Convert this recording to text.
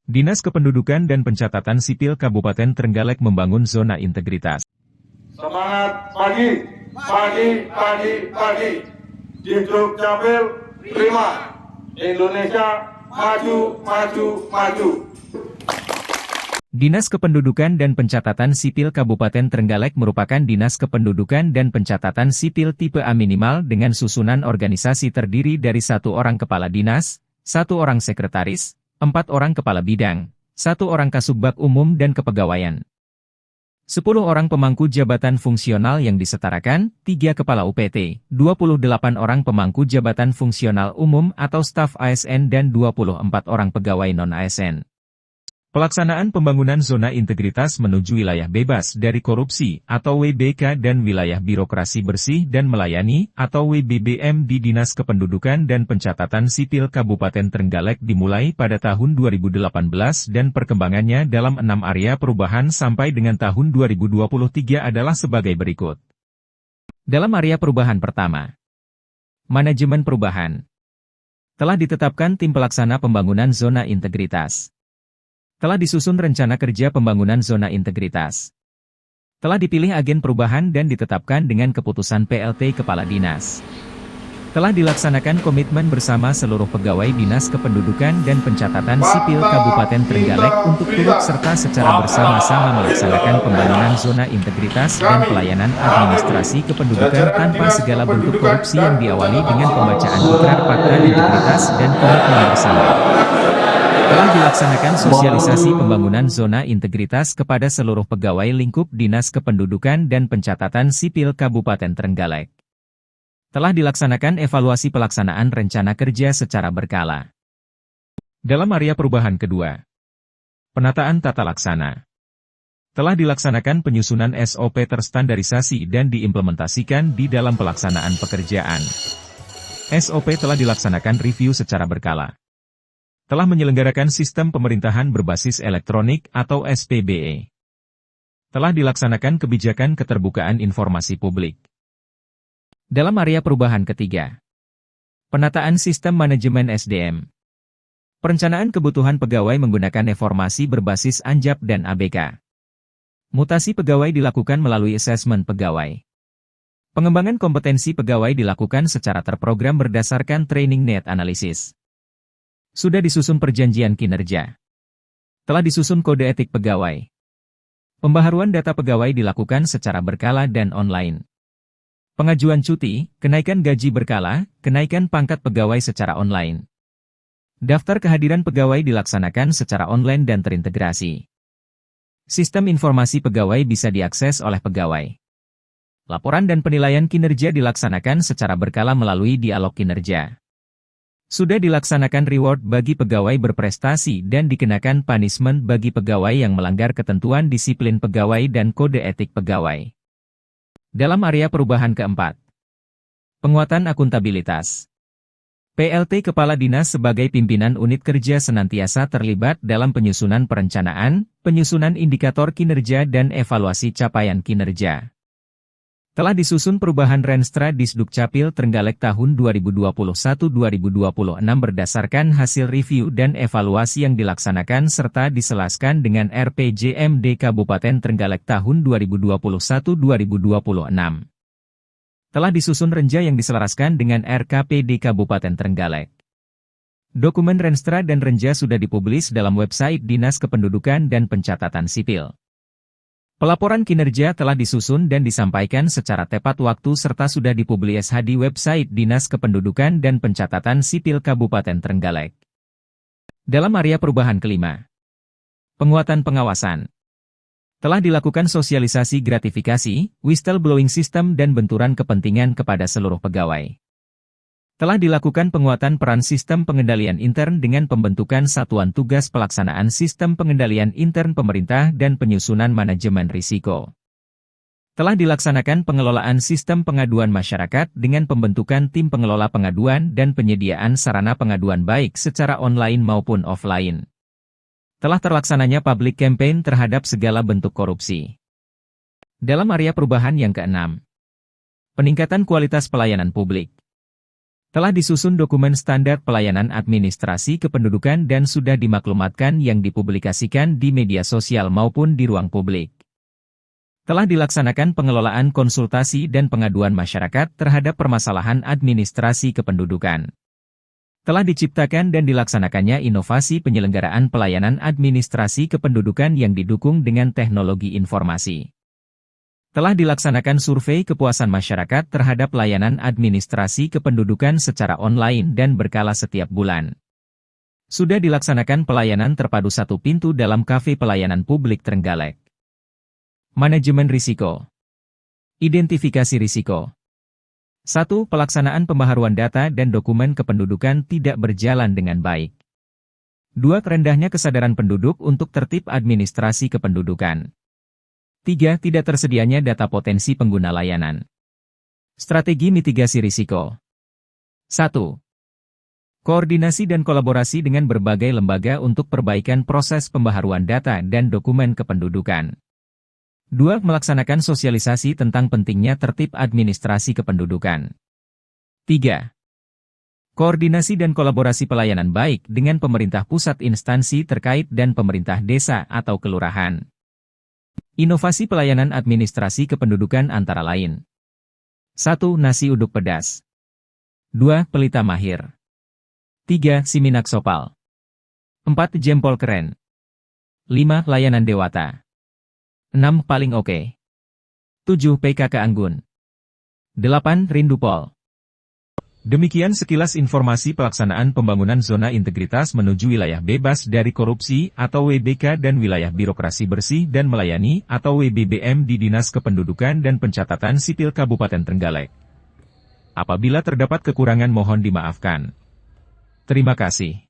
Dinas Kependudukan dan Pencatatan Sipil Kabupaten Trenggalek membangun zona integritas. Semangat pagi, pagi, pagi, pagi. Di Dukcapil prima. Indonesia maju, maju, maju. Dinas Kependudukan dan Pencatatan Sipil Kabupaten Trenggalek merupakan Dinas Kependudukan dan Pencatatan Sipil tipe A minimal dengan susunan organisasi terdiri dari 1 orang kepala dinas, 1 orang sekretaris, 4 orang kepala bidang, 1 orang kasubag umum dan kepegawaian, 10 orang pemangku jabatan fungsional yang disetarakan, 3 kepala UPT, 28 orang pemangku jabatan fungsional umum atau staf ASN dan 24 orang pegawai non-ASN. Pelaksanaan pembangunan zona integritas menuju wilayah bebas dari korupsi atau WBK dan wilayah birokrasi bersih dan melayani atau WBBM di Dinas Kependudukan dan Pencatatan Sipil Kabupaten Trenggalek dimulai pada tahun 2018 dan perkembangannya dalam 6 area perubahan sampai dengan tahun 2023 adalah sebagai berikut. Dalam area perubahan pertama, manajemen perubahan. Telah ditetapkan tim pelaksana pembangunan zona integritas. Telah disusun rencana kerja pembangunan zona integritas. Telah dipilih agen perubahan dan ditetapkan dengan keputusan PLT Kepala Dinas. Telah dilaksanakan komitmen bersama seluruh pegawai Dinas Kependudukan dan Pencatatan Sipil Kabupaten Trenggalek untuk turut serta secara bersama-sama melaksanakan pembangunan zona integritas dan pelayanan administrasi kependudukan tanpa segala bentuk korupsi yang diawali dengan pembacaan ikrar fakta integritas dan komitmen bersama. Telah dilaksanakan sosialisasi pembangunan zona integritas kepada seluruh pegawai lingkup Dinas Kependudukan dan Pencatatan Sipil Kabupaten Trenggalek. Telah dilaksanakan evaluasi pelaksanaan rencana kerja secara berkala. Dalam area perubahan kedua, penataan tata laksana. Telah dilaksanakan penyusunan SOP terstandarisasi dan diimplementasikan di dalam pelaksanaan pekerjaan. SOP telah dilaksanakan review secara berkala. Telah menyelenggarakan sistem pemerintahan berbasis elektronik atau SPBE. Telah dilaksanakan kebijakan keterbukaan informasi publik. Dalam area perubahan ketiga, penataan sistem manajemen SDM. Perencanaan kebutuhan pegawai menggunakan informasi berbasis ANJAP dan ABK. Mutasi pegawai dilakukan melalui asesmen pegawai. Pengembangan kompetensi pegawai dilakukan secara terprogram berdasarkan training need analysis. Sudah disusun perjanjian kinerja. Telah disusun kode etik pegawai. Pembaharuan data pegawai dilakukan secara berkala dan online. Pengajuan cuti, kenaikan gaji berkala, kenaikan pangkat pegawai secara online. Daftar kehadiran pegawai dilaksanakan secara online dan terintegrasi. Sistem informasi pegawai bisa diakses oleh pegawai. Laporan dan penilaian kinerja dilaksanakan secara berkala melalui dialog kinerja. Sudah dilaksanakan reward bagi pegawai berprestasi dan dikenakan punishment bagi pegawai yang melanggar ketentuan disiplin pegawai dan kode etik pegawai. Dalam area perubahan keempat, penguatan akuntabilitas. PLT Kepala Dinas sebagai pimpinan unit kerja senantiasa terlibat dalam penyusunan perencanaan, penyusunan indikator kinerja dan evaluasi capaian kinerja. Telah disusun perubahan Renstra Disdukcapil Trenggalek tahun 2021-2026 berdasarkan hasil review dan evaluasi yang dilaksanakan serta diselaskan dengan RPJMD Kabupaten Trenggalek tahun 2021-2026. Telah disusun renja yang diselaraskan dengan RKPD Kabupaten Trenggalek. Dokumen Renstra dan renja sudah dipublis dalam website Dinas Kependudukan dan Pencatatan Sipil. Pelaporan kinerja telah disusun dan disampaikan secara tepat waktu serta sudah dipublis di website Dinas Kependudukan dan Pencatatan Sipil Kabupaten Trenggalek. Dalam area perubahan kelima, penguatan pengawasan. Telah dilakukan sosialisasi gratifikasi, whistleblowing system dan benturan kepentingan kepada seluruh pegawai. Telah dilakukan penguatan peran sistem pengendalian intern dengan pembentukan satuan tugas pelaksanaan sistem pengendalian intern pemerintah dan penyusunan manajemen risiko. Telah dilaksanakan pengelolaan sistem pengaduan masyarakat dengan pembentukan tim pengelola pengaduan dan penyediaan sarana pengaduan baik secara online maupun offline. Telah terlaksananya public campaign terhadap segala bentuk korupsi. Dalam area perubahan yang keenam, peningkatan kualitas pelayanan publik. Telah disusun dokumen standar pelayanan administrasi kependudukan dan sudah dimaklumatkan yang dipublikasikan di media sosial maupun di ruang publik. Telah dilaksanakan pengelolaan konsultasi dan pengaduan masyarakat terhadap permasalahan administrasi kependudukan. Telah diciptakan dan dilaksanakannya inovasi penyelenggaraan pelayanan administrasi kependudukan yang didukung dengan teknologi informasi. Telah dilaksanakan survei kepuasan masyarakat terhadap layanan administrasi kependudukan secara online dan berkala setiap bulan. Sudah dilaksanakan pelayanan terpadu satu pintu dalam kafe pelayanan publik Trenggalek. Manajemen risiko. Identifikasi risiko. 1. Pelaksanaan pembaharuan data dan dokumen kependudukan tidak berjalan dengan baik. 2. Rendahnya kesadaran penduduk untuk tertib administrasi kependudukan. 3. Tidak tersedianya data potensi pengguna layanan. Strategi mitigasi risiko. 1. Koordinasi dan kolaborasi dengan berbagai lembaga untuk perbaikan proses pembaharuan data dan dokumen kependudukan. 2. Melaksanakan sosialisasi tentang pentingnya tertib administrasi kependudukan. 3. Koordinasi dan kolaborasi pelayanan baik dengan pemerintah pusat instansi terkait dan pemerintah desa atau kelurahan. Inovasi pelayanan administrasi kependudukan antara lain. 1. Nasi uduk pedas. 2. Pelita mahir. 3. Siminak sopal. 4. Jempol keren. 5. Layanan dewata. 6. Paling oke. 7. PKK Anggun. 8. Rindu Pol. Demikian sekilas informasi pelaksanaan pembangunan zona integritas menuju wilayah bebas dari korupsi atau WBK dan wilayah birokrasi bersih dan melayani atau WBBM di Dinas Kependudukan dan Pencatatan Sipil Kabupaten Trenggalek. Apabila terdapat kekurangan mohon dimaafkan. Terima kasih.